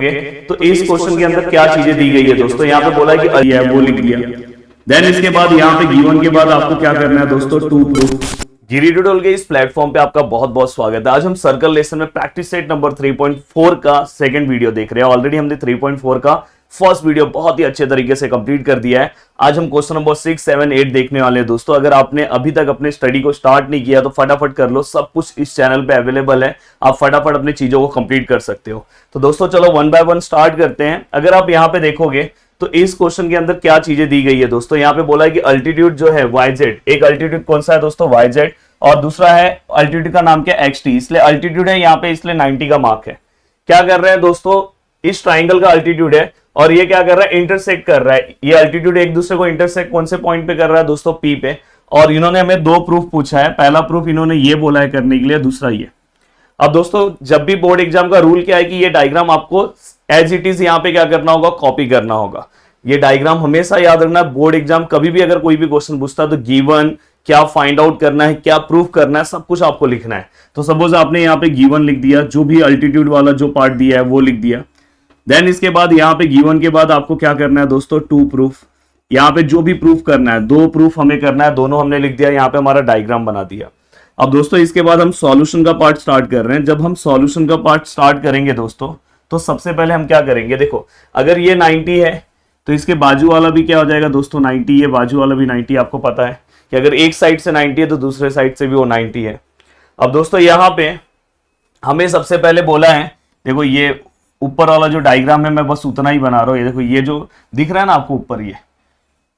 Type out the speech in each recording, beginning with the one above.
तो इस क्वेश्चन के अंदर क्या चीजें दी गई है दोस्तों। यहाँ पे बोला है कि है वो लिख दिया। देन इसके बाद यहाँ पे गिवन के बाद आपको क्या करना है दोस्तों, टू प्रूफ। गिरी ट्यूटोरियल के इस प्लेटफॉर्म पे आपका बहुत बहुत स्वागत है। आज हम सर्कल लेसन में प्रैक्टिस सेट नंबर 3.4 का सेकंड वीडियो देख रहे हैं। ऑलरेडी हमने 3.4 का फर्स्ट वीडियो बहुत ही अच्छे तरीके से कंप्लीट कर दिया है। आज हम क्वेश्चन नंबर 6, 7, 8 देखने वाले हैं दोस्तों। अगर आपने अभी तक अपने स्टडी को स्टार्ट नहीं किया तो फटाफट कर लो, सब कुछ इस चैनल पे अवेलेबल है। आप फटाफट अपनी चीजों को कंप्लीट कर सकते हो। तो दोस्तों चलो वन बाय वन स्टार्ट करते हैं। अगर आप यहाँ पे देखोगे तो इस क्वेश्चन के अंदर क्या चीजें दी गई है दोस्तों। यहाँ पे बोला है कि अल्टीट्यूड जो है YZ, एक अल्टीट्यूड कौन सा है दोस्तों, YZ, और दूसरा है अल्टीट्यूड का नाम क्या है, XT। इसलिए अल्टीट्यूड है यहाँ पे, इसलिए 90 का मार्क है। क्या कर रहे हैं दोस्तों, इस ट्राइंगल का अल्टीट्यूड है और ये क्या कर रहा है, इंटरसेक्ट कर रहा है। ये अल्टीट्यूड एक दूसरे को इंटरसेक्ट कौन से पॉइंट पे कर रहा है दोस्तों, P पे। और इन्होंने हमें दो प्रूफ पूछा है। पहला प्रूफ इन्होंने ये बोला है करने के लिए, दूसरा ये। अब दोस्तों जब भी बोर्ड एग्जाम का रूल क्या है कि ये डायग्राम आपको एज इट इज यहाँ पे क्या करना होगा, कॉपी करना होगा। ये डायग्राम हमेशा याद रखना। बोर्ड एग्जाम कभी भी अगर कोई भी क्वेश्चन पूछता है तो गिवन क्या फाइंड आउट करना है, क्या प्रूफ करना है, सब कुछ आपको लिखना है। तो सपोज आपने यहाँ पे गिवन लिख दिया, जो भी अल्टीट्यूड वाला जो पार्ट दिया है वो लिख दिया। देन इसके बाद यहाँ पे गिवन के बाद आपको क्या करना है दोस्तों, टू प्रूफ। यहाँ पे जो भी प्रूफ करना है, दो प्रूफ हमें करना है, दोनों हमने लिख दिया। यहाँ पे हमारा डायग्राम बना दिया। अब दोस्तों इसके बाद हम सॉल्यूशन का पार्ट स्टार्ट कर रहे हैं। जब हम सॉल्यूशन का पार्ट स्टार्ट करेंगे दोस्तों, तो सबसे पहले हम क्या करेंगे, देखो अगर ये 90 है तो इसके बाजू वाला भी क्या हो जाएगा दोस्तों, 90। ये बाजू वाला भी 90। आपको पता है कि अगर एक साइड से 90 है तो दूसरे साइड से भी वो 90 है। अब दोस्तों यहाँ पे हमें सबसे पहले बोला है, देखो ये ऊपर वाला जो डायग्राम है मैं बस उतना ही बना रहा हूँ। ये देखो ये जो दिख रहा है ना आपको ऊपर, ये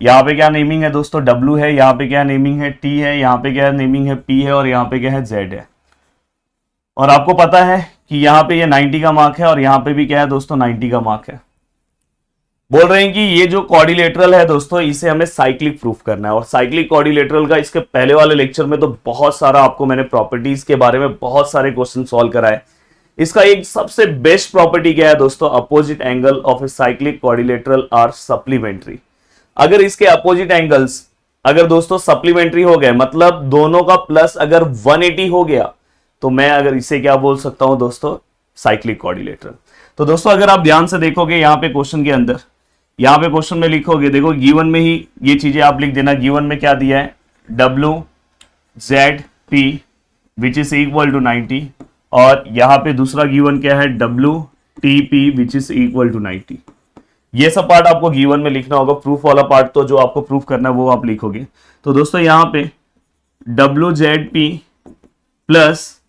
यहाँ पे क्या नेमिंग है दोस्तों, W है। यहाँ पे क्या नेमिंग है, T है। यहाँ पे क्या नेमिंग है, P है। और यहाँ पे क्या है, Z है। और आपको पता है कि यहाँ पे ये 90 का मार्क है और यहाँ पे भी क्या है दोस्तों, 90 का मार्क है। बोल रहे हैं कि ये जो क्वाड्रिलेटरल है दोस्तों, इसे हमें साइक्लिक प्रूफ करना है। और साइक्लिक क्वाड्रिलेटरल का इसके पहले वाले लेक्चर में तो बहुत सारा आपको मैंने प्रॉपर्टीज के बारे में बहुत सारे क्वेश्चन सॉल्व कराए। इसका एक सबसे बेस्ट प्रॉपर्टी क्या है दोस्तों, opposite angle of a cyclic quadrilateral are supplementary. अगर इसके अपोजिट एंगल्स अगर दोस्तों सप्लीमेंट्री हो गए, मतलब दोनों का प्लस अगर 180 हो गया, तो मैं अगर इसे क्या बोल सकता हूं दोस्तों, साइक्लिक क्वाड्रिलेटरल। तो दोस्तों अगर आप ध्यान से देखोगे यहाँ पे क्वेश्चन के अंदर, यहाँ पे क्वेश्चन में लिखोगे, देखो गिवन में ही ये चीजें आप लिख देना। गिवन में क्या दिया है, WZP which is equal to 90। और यहाँ पे दूसरा गिवन क्या है, WTP which is equal to 90। ये सब पार्ट आपको गिवन में लिखना होगा। प्रूफ वाला पार्ट तो जो आपको प्रूफ करना है वो आप लिखोगे। तो दोस्तों यहाँ पे WZP प्लस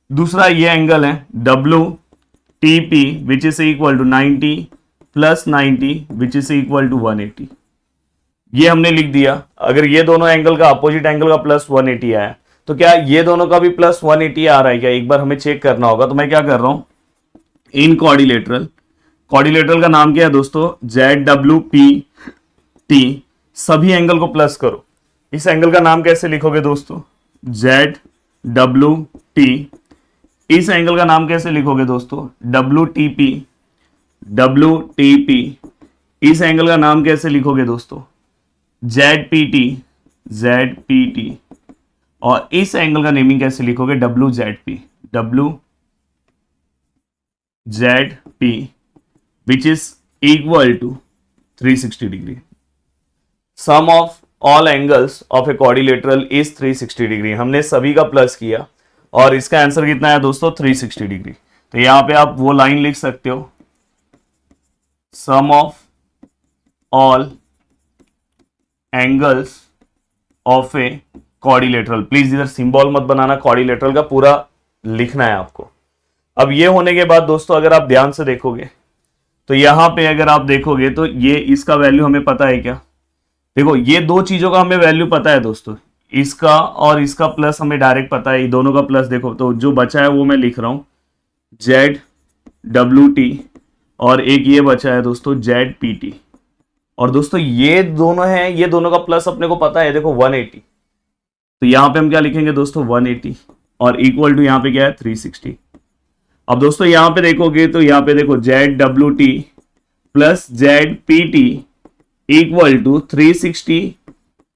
दूसरा ये एंगल है WTP which is equal to 90 plus 90 which is equal to 180। ये हमने लिख दिया। अगर ये दोनों एंगल का अपोजिट एंगल का प्लस 180 आया तो क्या ये दोनों का भी प्लस 180 आ रहा है क्या, एक बार हमें चेक करना होगा। तो मैं क्या कर रहा हूं, इन क्वाड्रिलेटरल, क्वाड्रिलेटरल का नाम क्या है दोस्तों, ZWPT। सभी एंगल को प्लस करो। इस एंगल का नाम कैसे लिखोगे दोस्तों, ZWT। इस एंगल का नाम कैसे लिखोगे दोस्तों, WTP। इस एंगल का नाम कैसे लिखोगे दोस्तों, ZPT। और इस एंगल का नेमिंग कैसे लिखोगे, WZP which is equal to 360 degree. Sum of all angles of a quadrilateral is 360 degree. हमने सभी का प्लस किया और इसका आंसर कितना है दोस्तों, 360 डिग्री। तो यहां पे आप वो लाइन लिख सकते हो, sum of all angles of a quadrilateral. Please इधर सिंबल मत बनाना, क्वाड्रिलेटरल का पूरा लिखना है आपको। अब ये होने के बाद दोस्तों अगर आप ध्यान से देखोगे तो यहां पे अगर आप देखोगे तो ये इसका वैल्यू हमें पता है क्या, देखो ये दो चीजों का हमें वैल्यू पता है दोस्तों, इसका और इसका प्लस हमें डायरेक्ट पता है। ये दोनों का प्लस देखो, तो जो बचा है वो मैं लिख रहा हूं ZWT और एक ये बचा है दोस्तों ZPT। और दोस्तों ये दोनों हैं, ये दोनों का प्लस अपने को पता है, देखो 180। तो यहां पे हम क्या लिखेंगे दोस्तों, 180 और इक्वल टू यहां पे क्या है, 360। अब दोस्तों यहां पे देखोगे तो यहां पे देखो ZWT plus ZPT equal to 360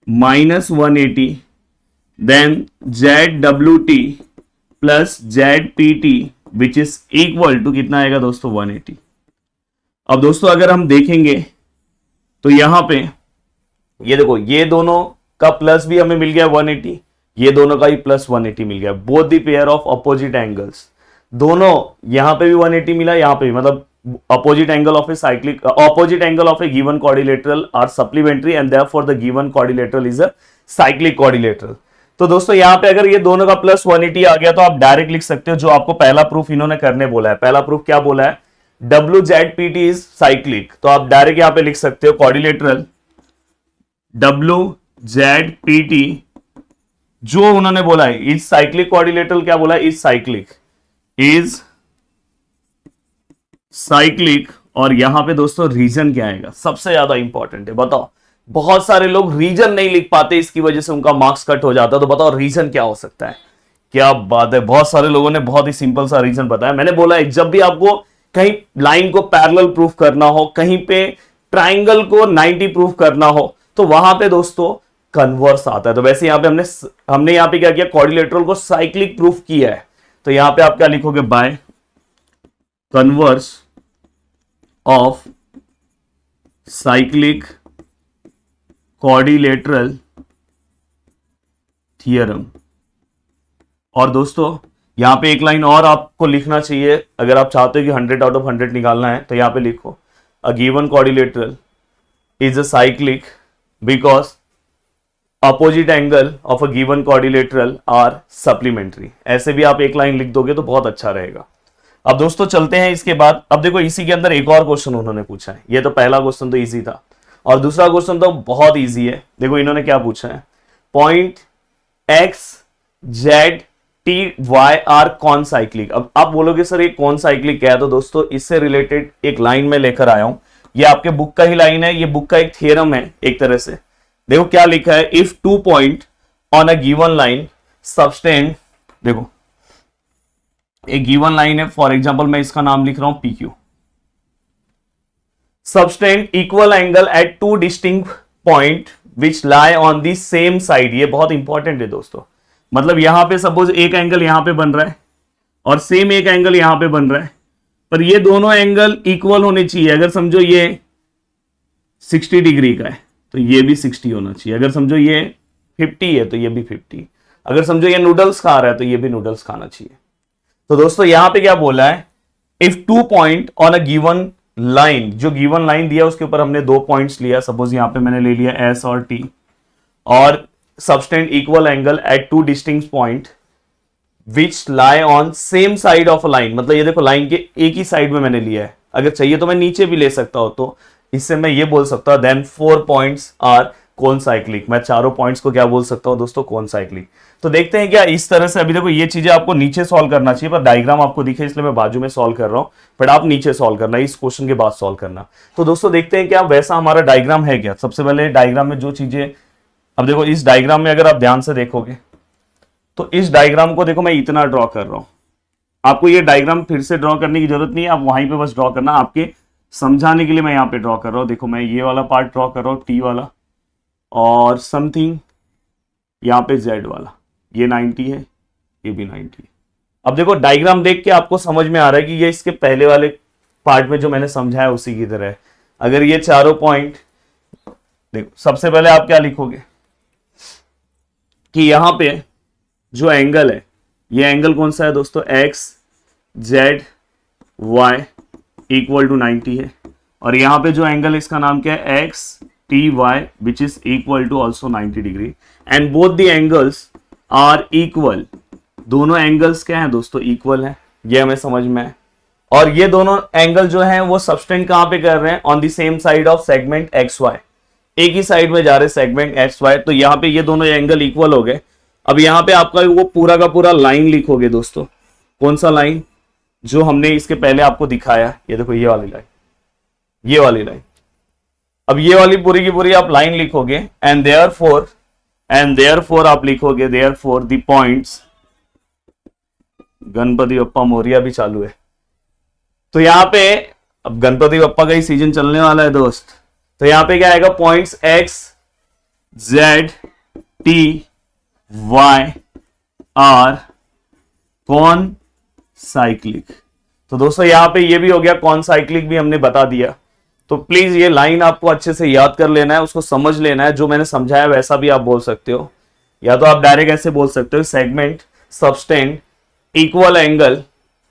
minus 180, then ZWT plus ZPT which is equal to कितना आएगा दोस्तों, 180। अब दोस्तों अगर हम देखेंगे तो यहां पे ये देखो, ये दोनों का प्लस भी हमें मिल गया 180, ये दोनों का ही प्लस 180 मिल गया, both the pair of opposite angles. दोनों यहां पे भी 180 मिला, यहां पे भी, मतलब opposite angle of a cyclic opposite angle of a given quadrilateral are supplementary and therefore the given quadrilateral is a cyclic quadrilateral। तो दोस्तों यहां पे अगर ये दोनों का प्लस 180 आ गया तो आप डायरेक्ट लिख सकते हो जो आपको पहला प्रूफ इन्होंने करने बोला है। पहला प्रूफ क्या बोला है, WZPT इज साइक्लिक, तो आप डायरेक्ट यहां पे लिख सकते हो क्वाड्रिलेटरल WZPT जो उन्होंने बोला है इज साइक्लिक क्वाड्रिलेटरल, क्या बोला है, इज साइक्लिक, इज साइक्लिक। और यहां पे दोस्तों रीजन क्या आएगा, सबसे ज्यादा इंपॉर्टेंट है, बताओ। बहुत सारे लोग रीजन नहीं लिख पाते, इसकी वजह से उनका मार्क्स कट हो जाता है, तो बताओ रीजन क्या हो सकता है। क्या बात है, बहुत सारे लोगों ने बहुत ही सिंपल सा रीजन बताया। मैंने बोला है जब भी आपको कहीं लाइन को पैरेलल प्रूफ करना हो, कहीं पे ट्राइंगल को 90 प्रूफ करना हो, तो वहां पे दोस्तों कन्वर्स आता है। तो वैसे यहां पे हमने यहां पे क्या किया, क्वाड्रिलेटरल को साइक्लिक प्रूफ किया है, तो यहां पे आप क्या लिखोगे, by converse of cyclic quadrilateral theorem. और दोस्तों यहां पे एक लाइन और आपको लिखना चाहिए, अगर आप चाहते हो कि 100 आउट ऑफ 100 निकालना है, तो यहां पे लिखो a given quadrilateral is a cyclic because opposite angle of a given quadrilateral are supplementary. ऐसे भी आप एक लाइन लिख दोगे तो बहुत अच्छा रहेगा। अब दोस्तों चलते हैं इसके बाद। अब देखो इसी के अंदर एक और क्वेश्चन उन्होंने पूछा है। ये तो पहला क्वेश्चन तो इजी था और दूसरा क्वेश्चन तो बहुत इजी है। देखो इन्होंने क्या पूछा है, point X Z T Y R कौन साइक्लिक। अब आप बोलोगे सर ये कौन साइक्लिक क्या है, तो दोस्तों इससे रिलेटेड एक लाइन में लेकर आया हूं। ये आपके बुक का ही लाइन है, ये बुक का एक थ्योरम है एक तरह से। देखो क्या लिखा है, if 2 point on a given line subtend, देखो एक गिवन लाइन है, फॉर एग्जांपल मैं इसका नाम लिख रहा हूं PQ, subtend equal angle at 2 distinct point which lie on the same side. ये बहुत इंपॉर्टेंट है दोस्तों, मतलब यहां पे सपोज एक एंगल यहां पे बन रहा है और सेम एक एंगल यहां पे बन रहा है, पर ये दोनों एंगल इक्वल होने चाहिए। अगर समझो ये 60 डिग्री का है तो ये भी 60 होना चाहिए, अगर समझो ये 50 है तो ये भी 50, अगर समझो ये नूडल्स खा रहा है तो ये भी नूडल्स खाना चाहिए। तो दोस्तों यहां पे क्या बोला है, if 2 point on a given line, जो गिवन लाइन दिया उसके ऊपर हमने 2 पॉइंट्स लिया, सपोज यहां पे मैंने ले लिया S और T, और subtend equal angle at 2 distinct point which lie on same side of a line. मतलब ये देखो लाइन के एक ही साइड में मैंने लिया है, अगर चाहिए तो मैं नीचे भी ले सकता हूं, तो इससे मैं ये बोल सकता हूं देन 4 पॉइंट्स आर कौन साइक्लिक। मैं चारों पॉइंट्स को क्या बोल सकता हूं दोस्तों, कौन साइक्लिक। तो देखते हैं क्या इस तरह से। अभी देखो ये चीजें आपको नीचे सॉल्व करना चाहिए, पर डायग्राम आपको दिखे इसलिए मैं बाजू में सॉल्व कर रहा हूं, बट आप नीचे सॉल्व करना, इस क्वेश्चन के बाद सॉल्व करना। तो दोस्तों देखते हैं क्या वैसा हमारा डायग्राम है क्या। सबसे पहले डायग्राम में जो चीजें, अब देखो इस डायग्राम में अगर आप ध्यान से देखोगे तो इस डायग्राम को देखो मैं इतना ड्रॉ कर रहा हूं, आपको ये डायग्राम फिर से ड्रॉ करने की जरूरत नहीं है, आप वहीं पे बस ड्रॉ करना, आपके समझाने के लिए मैं यहाँ पे ड्रॉ कर रहा हूँ। देखो मैं ये वाला पार्ट ड्रॉ कर रहा हूँ T वाला, और समथिंग यहाँ पे Z वाला, ये 90 है, ये भी 90 है। अब देखो डायग्राम देख के आपको समझ में आ रहा है कि ये इसके पहले वाले पार्ट में जो मैंने समझाया उसी की तरह है। अगर ये चारों पॉइंट, देखो सबसे पहले आप क्या लिखोगे कि यहां पे जो एंगल है, ये एंगल कौन सा है दोस्तों, XZY इक्वल टू 90 है, और यहां पे जो एंगल इसका नाम क्या है, XTY which is equal to also 90 degree, and both the angles are equal. दोनों एंगल्स क्या हैं दोस्तों, इक्वल हैं, ये हमें समझ में है। और ये दोनों एंगल जो हैं वो सबटेंड कहां पे कर रहे हैं, on the same side of segment XY, एक ही साइड में जा रहे सेगमेंट XY। तो यहां पे ये दोनों एंगल इक्वल हो गए। अब यहां पे आपका वो पूरा का पूरा लाइन लिखोगे दोस्तों, कौन सा लाइन, जो हमने इसके पहले आपको दिखाया, ये देखो ये वाली लाइन, ये वाली लाइन। अब ये वाली पूरी की पूरी आप लाइन लिखोगे, एंड देयरफॉर आप लिखोगे therefore the points, Ganpati Bappa Morya भी चालू है, तो यहां पे अब गणपति बप्पा का ही सीजन चलने वाला है दोस्त, तो यहां पे क्या आएगा, पॉइंट्स XZTY आर कौन साइक्लिक। तो दोस्तों यहां पे ये भी हो गया, कौन साइक्लिक भी हमने बता दिया। तो प्लीज ये लाइन आपको अच्छे से याद कर लेना है, उसको समझ लेना है। जो मैंने समझाया वैसा भी आप बोल सकते हो, या तो आप डायरेक्ट ऐसे बोल सकते हो, segment subtend equal angle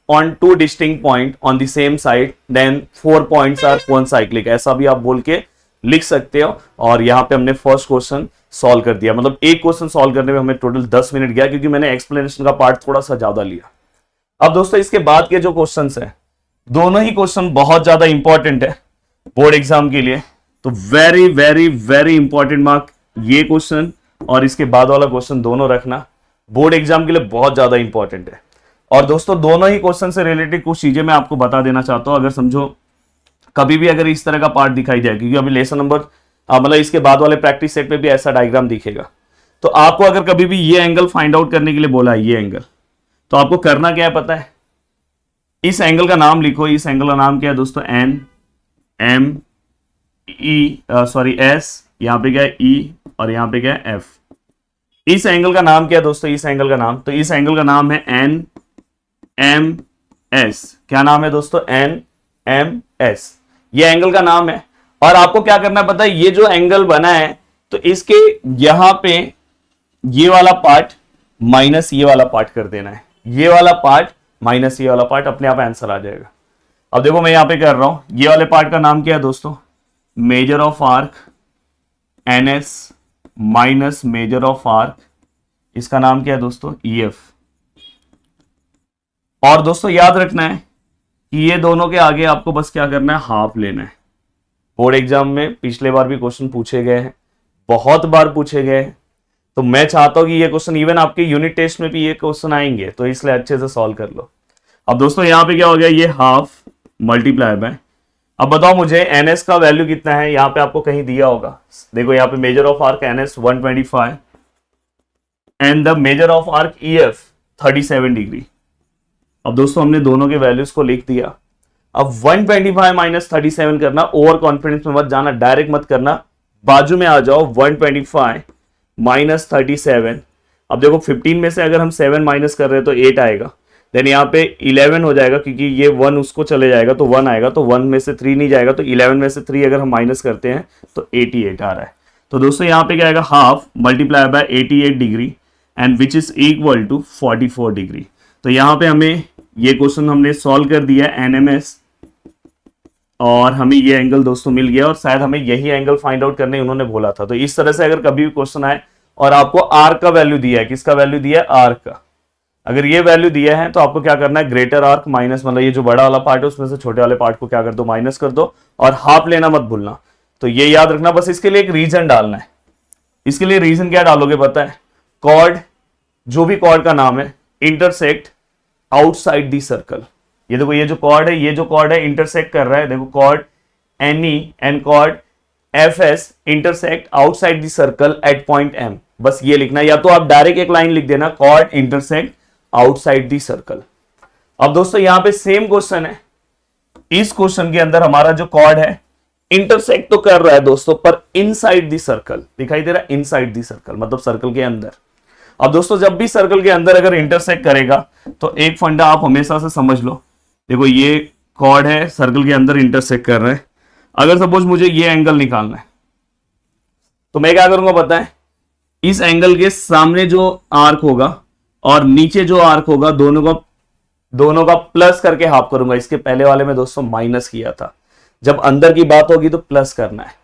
on two distinct point on the same side then 4 points are concyclic, ऐसा भी आप बोल के लिख सकते हो। और यहां पे हमने फर्स्ट क्वेश्चन सॉल्व कर दिया, मतलब एक क्वेश्चन सॉल्व करने में हमें टोटल 10 मिनट गया, क्योंकि मैंने एक्सप्लेनेशन का पार्ट थोड़ा सा ज्यादा लिया। अब दोस्तों इसके बाद के जो क्वेश्चन है, दोनों ही क्वेश्चन बहुत ज्यादा इंपॉर्टेंट है बोर्ड एग्जाम के लिए। तो very very very important mark ये क्वेश्चन और इसके बाद वाला क्वेश्चन दोनों रखना, बोर्ड एग्जाम के लिए बहुत ज्यादा इंपॉर्टेंट है। और दोस्तों दोनों ही क्वेश्चन से रिलेटेड कुछ चीजें मैं आपको बता देना चाहता हूं। अगर समझो कभी भी अगर इस तरह का पार्ट दिखाई जाए, क्योंकि अभी लेसन नंबर मतलब इसके बाद वाले प्रैक्टिस सेट में भी ऐसा डायग्राम दिखेगा, तो आपको अगर कभी भी ये एंगल फाइंड आउट करने के लिए बोला है, ये एंगल, तो आपको करना क्या है पता है? इस एंगल का नाम लिखो। इस एंगल का नाम क्या है दोस्तों? N M E sorry S, यहां पे क्या है ई, और यहां पे क्या है एफ। इस एंगल का नाम क्या है दोस्तों? इस एंगल का नाम, तो इस एंगल का नाम है एन एम एस। क्या नाम है दोस्तों? एन एम एस, ये एंगल का नाम है। और आपको क्या करना है पता है? ये जो एंगल बना है, तो इसके यहां पे ये वाला पार्ट माइनस ये वाला पार्ट कर देना है, ये वाला पार्ट माइनस ये वाला पार्ट, अपने आप आंसर आ जाएगा। अब देखो मैं यहां पे कर रहा हूं, ये वाले पार्ट का नाम क्या है दोस्तों? Major of arc N S minus major of arc, इसका नाम क्या है दोस्तों? E F. और दोस्तों याद रखना है कि ये दोनों के आगे आपको बस क्या करना है? हाफ लेना है। बोर्ड एग्जाम में पिछले बार भी क्वेश्चन पूछे गए हैं, बहुत बार पूछे गए हैं, तो मैं चाहता हूं कि ये क्वेश्चन इवन आपके यूनिट टेस्ट में भी ये क्वेश्चन आएंगे, तो इसलिए अच्छे से सॉल्व कर लो। अब दोस्तों यहां पे क्या हो गया? ये हाफ मल्टीप्लाई बाय, अब बताओ मुझे एनएस का वैल्यू कितना है? यहां पे आपको कहीं दिया होगा, देखो यहां पे major of arc NS 125 and the major of arc EF 37 degree. अब दोस्तों हमने दोनों के वैल्यूज को लिख दिया। अब 125 माइनस 37 करना, ओवर कॉन्फिडेंस में मत जाना, डायरेक्ट मत करना, बाजू में आ जाओ। 125 माइनस 37, अब देखो 15 में से अगर हम 7 माइनस कर रहे हैं तो 8 आएगा, देन यहाँ पे 11 हो जाएगा, क्योंकि ये 1 उसको चले जाएगा तो 1 आएगा, तो 1 में से 3 नहीं जाएगा, तो 11 में से 3 अगर हम माइनस करते हैं तो 88 आ रहा है। तो दोस्तों यहाँ पे क्या आएगा? Half multiply by 88 degree and which is equal to 44 degree. तो यहाँ पे हमें ये क्वेश्चन हमने सॉल्व कर दिया एनएमएस, और हमें ये एंगल दोस्तों मिल गया, और शायद हमें यही एंगल फाइंड आउट करने उन्होंने बोला था। तो इस तरह से अगर कभी भी क्वेश्चन आए और आपको आर्क का वैल्यू दिया है, किसका वैल्यू दिया है? आर्क का। अगर ये वैल्यू दिया है तो आपको क्या करना है? ग्रेटर आर्क माइनस, मतलब ये जो बड़ा वाला पार्ट है उसमें से छोटे वाले पार्ट को क्या कर दो? माइनस कर दो, और हाफ लेना मत भूलना। तो ये याद रखना, बस इसके लिए एक रीजन डालना है। इसके लिए रीजन क्या डालोगे पता है? कॉर्ड, जो भी कॉर्ड का नाम है, इंटरसेक्ट आउटसाइड दी सर्कल। ये देखो ये जो कॉर्ड है, ये जो कॉर्ड है इंटरसेक्ट कर रहा है, देखो chord NE and chord F S intersect outside the circle at point M, बस ये लिखना है। या तो आप डायरेक्ट एक लाइन लिख देना, chord intersect outside the circle. अब दोस्तों यहां पे सेम क्वेश्चन है, इस क्वेश्चन के अंदर हमारा जो कॉर्ड है इंटरसेक्ट तो कर रहा है दोस्तों, पर इनसाइड दी सर्कल दिखाई दे रहा है, इनसाइड दी सर्कल मतलब सर्कल के अंदर। अब दोस्तों जब भी सर्कल के अंदर अगर इंटरसेक्ट करेगा तो एक फंडा आप हमेशा से समझ लो, देखो ये कॉर्ड है, सर्कल के अंदर इंटरसेक्ट कर रहा है। अगर सपोज मुझे ये एंगल निकालना है तो मैं क्या करूंगा पता है? इस एंगल के सामने जो आर्क होगा और नीचे जो आर्क होगा, दोनों का प्लस करके हाफ करूंगा। इसके पहले वाले में दोस्तों माइनस किया था। जब अंदर की बात होगी तो प्लस करना है,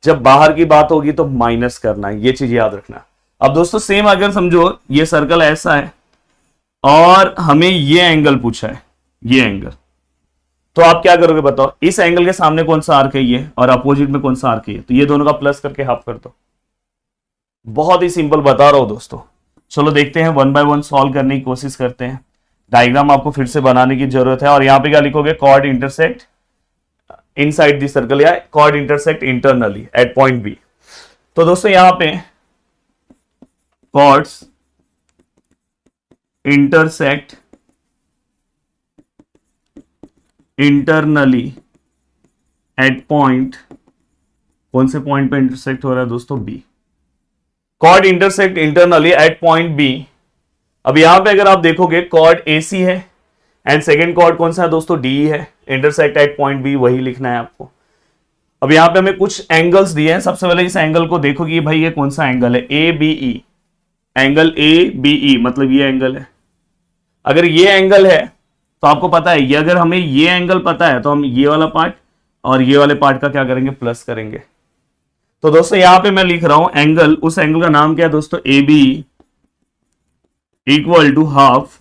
जब बाहर की बात होगी तो माइनस करना है, ये चीज याद रखना। अब दोस्तों सेम अगर समझो ये सर्कल ऐसा है और हमें ये एंगल पूछा है, ये एंगल, तो आप क्या करोगे बताओ? इस एंगल के सामने कौन सा आर्क है ये, और अपोजिट में कौन सा आर्क है ये, तो ये दोनों का प्लस करके हाफ कर दो। बहुत ही सिंपल बता रहा हूं दोस्तों। चलो देखते हैं, 1 बाय 1 सॉल्व करने की कोशिश करते हैं। डायग्राम आपको फिर से बनाने की जरूरत है, और यहां पे क्या लिखोगे? Chord intersect inside the circle, या chord intersect internally at point B. तो दोस्तों यहां पे chords intersect internally at point, कौन से पॉइंट पे इंटरसेक्ट हो रहा है दोस्तों? B. Chord intersect internally at point B. अब यहां पे अगर आप देखोगे कॉर्ड एसी है एंड सेकेंड कॉर्ड कौन सा है दोस्तों? डी है। इंटरसेक्ट एट पॉइंट बी, वही लिखना है आपको। अब यहाँ पे हमें कुछ एंगल्स दिए हैं। सबसे पहले इस एंगल को देखो कि भाई ये कौन सा एंगल है, A B E, angle A B E, मतलब ये एंगल है। अगर ये एंगल है तो आपको पता है, ये अगर हमें ये एंगल पता है तो हम ये वाला पार्ट और ये वाले पार्ट का क्या करेंगे, प्लस करेंगे। तो दोस्तों यहां पे मैं लिख रहा हूं एंगल, उस एंगल का नाम क्या है दोस्तों, A B equal to half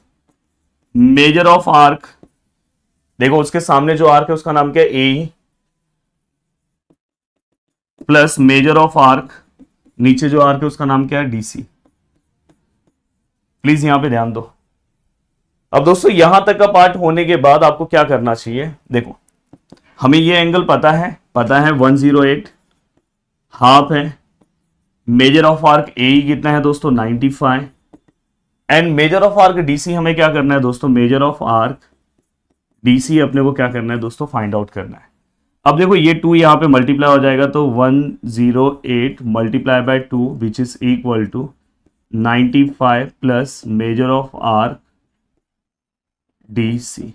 major of arc. देखो उसके सामने जो आर्क है उसका नाम क्या है, ए, प्लस मेजर ऑफ आर्क, नीचे जो आर्क है उसका नाम क्या है, डीसी। प्लीज यहां पे ध्यान दो। अब दोस्तों यहां तक का पार्ट होने के बाद आपको क्या करना चाहिए, देखो हमें ये एंगल पता है 108, हाफ है, मेजर ऑफ आर्क ए कितना है दोस्तों 95, and major of arc DC हमें क्या करना है दोस्तों, मेजर ऑफ आर्क डीसी अपने को क्या करना है दोस्तों, फाइंड आउट करना है। अब देखो ये 2 यहां पे मल्टीप्लाई हो जाएगा तो 108 multiply by 2 which is equal to 95 plus major of arc DC.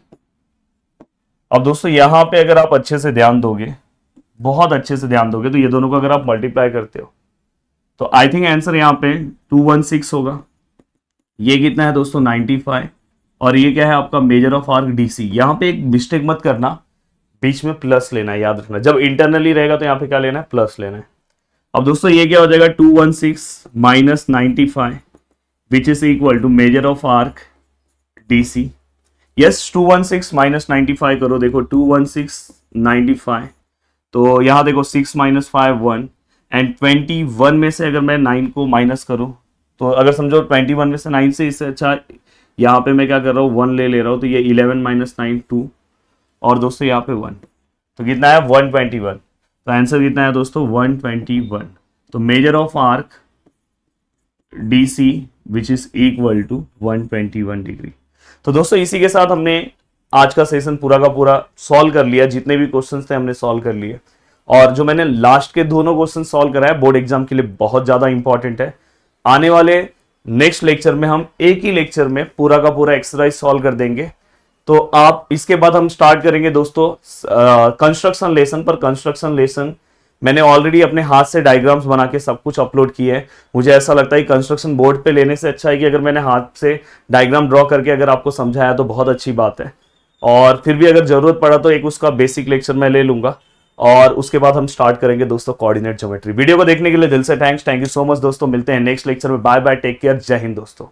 अब दोस्तों यहां पे अगर आप अच्छे से ध्यान दोगे, बहुत अच्छे से ध्यान दोगे, तो ये दोनों को अगर आप मल्टीप्लाई करते हो तो आई थिंक आंसर यहां पे 216 होगा। ये कितना है दोस्तों 95, और ये क्या है आपका मेजर ऑफ आर्क डीसी। यहां पे एक मिस्टेक मत करना, बीच में प्लस लेना है, याद रखना जब इंटरनली रहेगा तो यहां पे क्या लेना है, प्लस लेना है। अब दोस्तों ये क्या हो जाएगा 216 minus 95 which is equal to major of arc DC. Yes 216 minus 95 करो, देखो 216 95, तो यहां देखो 6 माइनस 5 1, एंड 21 में से अगर मैं 9 को माइनस करूं तो अगर समझो 21 में से 9 से इससे अच्छा यहाँ पे मैं क्या कर रहा हूँ 1 ले रहा हूँ, तो ये 11 माइनस 9 2, और दोस्तों यहाँ पे 1, तो कितना है 121। तो आंसर कितना है दोस्तों 121। तो major of arc DC which is equal to 121 degree. तो दोस्तों इसी के साथ हमने आज का सेशन पूरा का पूरा सॉल्व कर लिया, जितने भी क्वेश्चंस थे हमने सॉल्व कर लिए, और जो मैंने लास्ट के दोनों क्वेश्चन सॉल्व कराया बोर्ड एग्जाम के लिए बहुत ज्यादा इंपॉर्टेंट है। आने वाले नेक्स्ट लेक्चर में हम एक ही लेक्चर में पूरा का पूरा एक्सरसाइज सॉल्व कर देंगे। तो आप इसके बाद हम स्टार्ट करेंगे दोस्तों कंस्ट्रक्शन लेसन पर। कंस्ट्रक्शन लेसन मैंने ऑलरेडी अपने हाथ से डायग्राम्स बना के सब कुछ अपलोड किए हैं। मुझे ऐसा लगता है कंस्ट्रक्शन बोर्ड पे लेने से अच्छा है कि अगर मैंने हाथ से डायग्राम ड्रॉ करके अगर आपको समझाया तो बहुत अच्छी बात है। और फिर भी अगर जरूरत पड़ा तो एक उसका बेसिक लेक्चर मैं ले लूंगा, और उसके बाद हम स्टार्ट करेंगे दोस्तों कोऑर्डिनेट ज्योमेट्री। वीडियो को देखने के लिए दिल से thanks, thank you so much दोस्तों। मिलते हैं नेक्स्ट लेक्चर में, बाय बाय, टेक केयर, जय हिंद दोस्तों।